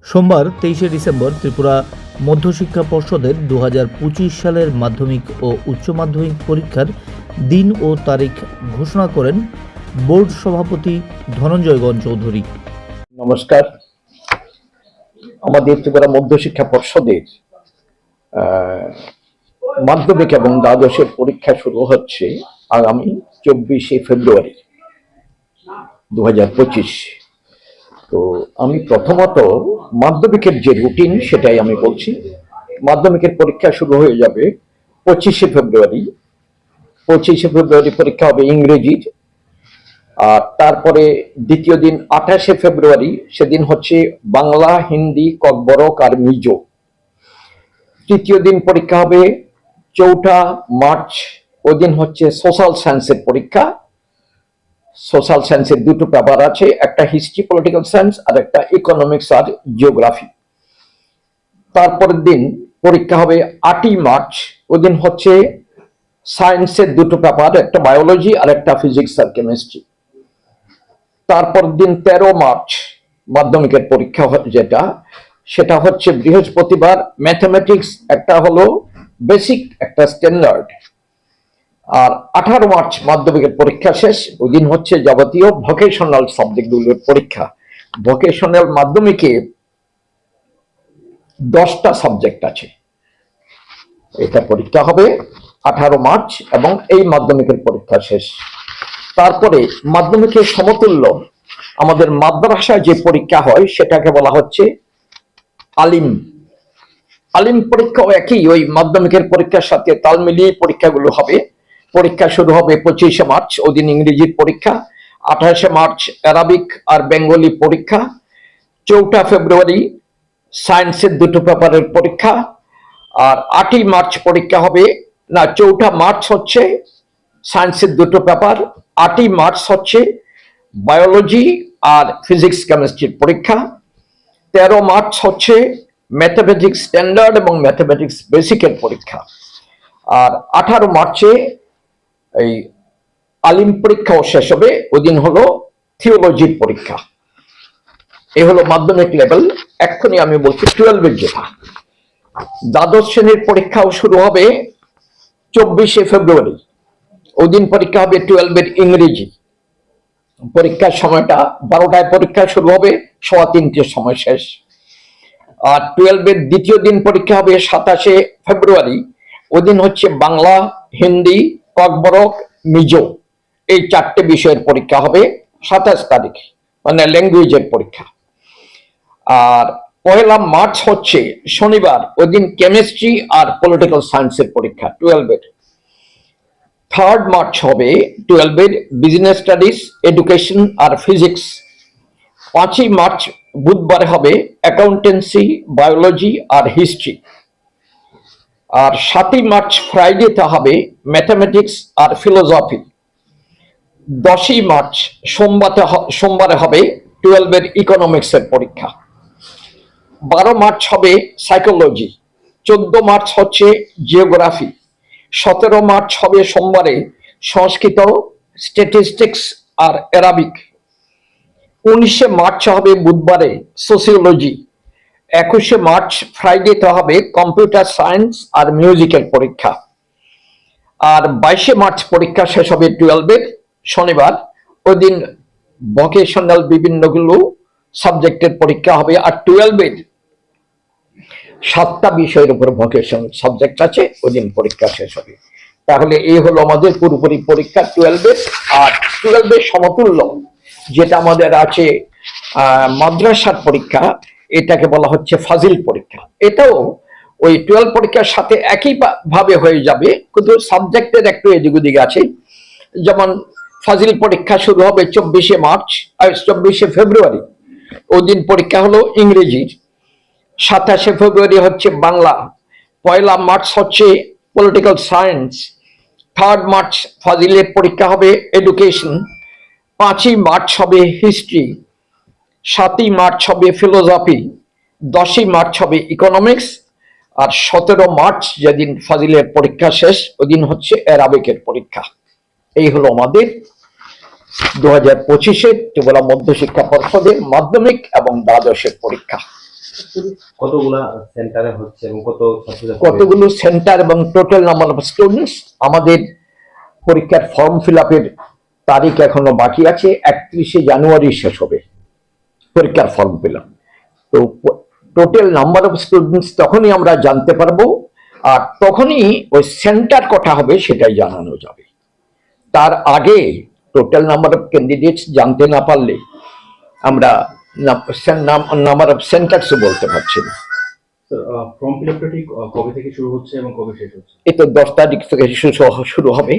সোমবার 23শে ডিসেম্বর ত্রিপুরা মধ্যশিক্ষা পর্ষদের 2025 সালের মাধ্যমিক ও উচ্চ মাধ্যমিক পরীক্ষার দিন ও তারিখ ঘোষণা করেন বোর্ড সভাপতি ধনঞ্জয়গণ চৌধুরী। নমস্কার। আমাদের ত্রিপুরা মধ্যশিক্ষা পর্ষদের মাধ্যমিক এবং দ্বাদশের পরীক্ষা শুরু হচ্ছে আগামী 24শে ফেব্রুয়ারি 2025। তো আমি প্রথমত মাধ্যমিকের যে রুটিন সেটাই আমি বলছি। মাধ্যমিকের পরীক্ষা শুরু হয়ে যাবে 25শে ফেব্রুয়ারি। 25শে ফেব্রুয়ারি পরীক্ষা হবে ইংরেজির। আর তারপরে দ্বিতীয় দিন 28শে ফেব্রুয়ারি, সেদিন হচ্ছে বাংলা, হিন্দি, ককবরক আর মিজো। তৃতীয় দিন পরীক্ষা হবে 4ঠা মার্চ, ওই দিন হচ্ছে সোশ্যাল সায়েন্সের পরীক্ষা। সোশ্যাল সায়েন্সের দুটো পেপার আছে, একটা হিস্ট্রি পলিটিক্যাল সায়েন্স আর একটা ইকোনমিক্স আর জিওগ্রাফি। তারপরের দিন পরীক্ষা হবে 8ই মার্চ, ওই দিন হচ্ছে সায়েন্সের দুটো পেপার, একটা বায়োলজি আর একটা ফিজিক্স আর কেমিস্ট্রি। তারপর দিন 13 মার্চ মাধ্যমিকের পরীক্ষা যেটা, সেটা হচ্ছে বৃহস্পতিবার। ম্যাথমেটিক্স একটা হলো বেসিক, একটা স্ট্যান্ডার্ড। আর 18 মার্চ মাধ্যমিকের পরীক্ষা শেষ, ওই দিন হচ্ছে যাবতীয় ভোকেশনাল সাবজেক্টগুলোর পরীক্ষা। ভোকেশনাল মাধ্যমিকে 10টা সাবজেক্ট আছে। এটা পরীক্ষা হবে 18 মার্চ এবং এই মাধ্যমিকের পরীক্ষা শেষ। তারপরে মাধ্যমিকের সমতুল্য আমাদের মাদ্রাসায় যে পরীক্ষা হয় সেটাকে বলা হচ্ছে আলিম। আলিম পরীক্ষাও একই, ওই মাধ্যমিকের পরীক্ষার সাথে তাল মিলিয়ে পরীক্ষাগুলো হবে। পরীক্ষা শুরু হবে 25শে মার্চ, ওই দিন ইংরেজির পরীক্ষা। 28শে মার্চ অ্যারাবিক আর বেঙ্গলি পরীক্ষা। 4ঠা ফেব্রুয়ারি সায়েন্সের দুটো পেপারের পরীক্ষা। আর 8ই মার্চ পরীক্ষা হবে, না 4ঠা মার্চ হচ্ছে সায়েন্সের দুটো পেপার, 8ই মার্চ হচ্ছে বায়োলজি আর ফিজিক্স কেমিস্ট্রির পরীক্ষা। 13 মার্চ হচ্ছে ম্যাথমেটিক্স স্ট্যান্ডার্ড এবং ম্যাথমেটিক্স বেসিকের পরীক্ষা। আর 18 মার্চে এই আলিম পরীক্ষাও শেষ হবে, ওই দিন হলো থিওলজির পরীক্ষা। এই হলো মাধ্যমিক লেভেল। এক্ষুনি আমি বলছি 12-এর যেটা, দ্বাদশ শ্রেণীর পরীক্ষাও শুরু হবে 24শে ফেব্রুয়ারি। ওই দিন পরীক্ষা হবে 12-এর ইংরেজি। পরীক্ষার সময়টা 12টায় পরীক্ষা শুরু হবে, 3:15 সময় শেষ। আর 12-এর দ্বিতীয় দিন পরীক্ষা হবে 27শে ফেব্রুয়ারি। ওই দিন হচ্ছে বাংলা, হিন্দি, ককবরক, মিজো, এই 4টে বিষয়ের পরীক্ষা হবে 27 তারিখ, মানে ল্যাঙ্গুয়েজের পরীক্ষা। আর 1 মার্চ হচ্ছে শনিবার, ওই দিন কেমিস্ট্রি আর পলিটিক্যাল সায়েন্সের পরীক্ষা 12-এর। 3 মার্চ হবে 12-এর বিজনেস স্টাডিজ, এডুকেশন আর ফিজিক্স। 5ই মার্চ বুধবার হবে অ্যাকাউন্টেন্সি, বায়োলজি আর হিস্ট্রি। আর 7ই মার্চ ফ্রাইডেতে হবে ম্যাথমেটিক্স আর ফিলোসফি। 10ই মার্চ সোমবারে হবে 12-এর ইকোনমিক্সের পরীক্ষা। 12 মার্চ হবে সাইকোলজি। 14 মার্চ হচ্ছে জিওগ্রাফি। 17 মার্চ হবে সোমবারে সংস্কৃত, স্ট্যাটিস্টিক্স আর অ্যারাবিক। 19শে মার্চ হবে বুধবারে সোসিওলজি। 21শে মার্চ ফ্রাইডেতে হবে কম্পিউটার সায়েন্স আর মিউজিকের পরীক্ষা। আর 22শে মার্চ পরীক্ষা শেষ হবে 12-এর শনিবার, ওই দিন ভোকেশনাল বিভিন্নগুলো সাবজেক্টের পরীক্ষা হবে। আর 12-এর 7টা বিষয়ের উপর ভোকেশনাল সাবজেক্ট আছে, ওই দিন পরীক্ষা শেষ হবে। তাহলে এই হলো আমাদের পুরোপুরি পরীক্ষা 12-এর। আর 12-এর সমতুল্য যেটা আমাদের আছে মাদ্রাসার পরীক্ষা, এটাকে বলা হচ্ছে ফাজিল পরীক্ষা। এটাও ওই 12 পরীক্ষার সাথে একই ভাবে হয়ে যাবে, কিন্তু সাবজেক্টের একটু এদিক ওদিক আছে। যেমন ফাজিল পরীক্ষা শুরু হবে 24শে ফেব্রুয়ারি, ওই দিন পরীক্ষা হলো ইংরেজির। 27শে ফেব্রুয়ারি হচ্ছে বাংলা। 1 মার্চ হচ্ছে পলিটিক্যাল সায়েন্স। 3 মার্চ ফাজিলের পরীক্ষা হবে এডুকেশন। 5ই মার্চ হবে হিস্ট্রি। 7ই মার্চ হবে ফিলোসফি। 10ই মার্চ হবে ইকোনমিক্স। আর 17 মার্চ যেদিন ফাজিলের পরীক্ষা শেষ, ওই দিন হচ্ছে অ্যারাবিকের পরীক্ষা। এই হলো আমাদের 2025-এর ত্রিপুরা মধ্যশিক্ষা পর্ষদের মাধ্যমিক এবং দ্বাদশের পরীক্ষা। কতগুলা সেন্টারে হচ্ছে এবং কত ছাত্রছাত্রী কতগুলো সেন্টার এবং টোটাল নাম্বার অফ স্টুডেন্টস, আমাদের পরীক্ষার ফর্ম ফিল আপের তারিখ এখনো বাকি আছে, 31শে জানুয়ারি শেষ হবে পরীক্ষার ফর্ম ফিল আপ। তো টোটাল নাম্বার অফ স্টুডেন্টস তখনই আমরা জানতে পারবো, আর তখনই ওই সেন্টার কটা হবে সেটাই জানানো যাবে। তার আগে টোটাল নাম্বার অফ ক্যান্ডিডেটস জানতে না পারলে আমরা নাম্বার অফ সেন্টার্সও বলতে পারছি না। ফর্ম ফিল আপটা ঠিক কবে থেকে শুরু হচ্ছে এবং কবে শেষ হচ্ছে? এই তো 10 তারিখ থেকে শুরু হবে।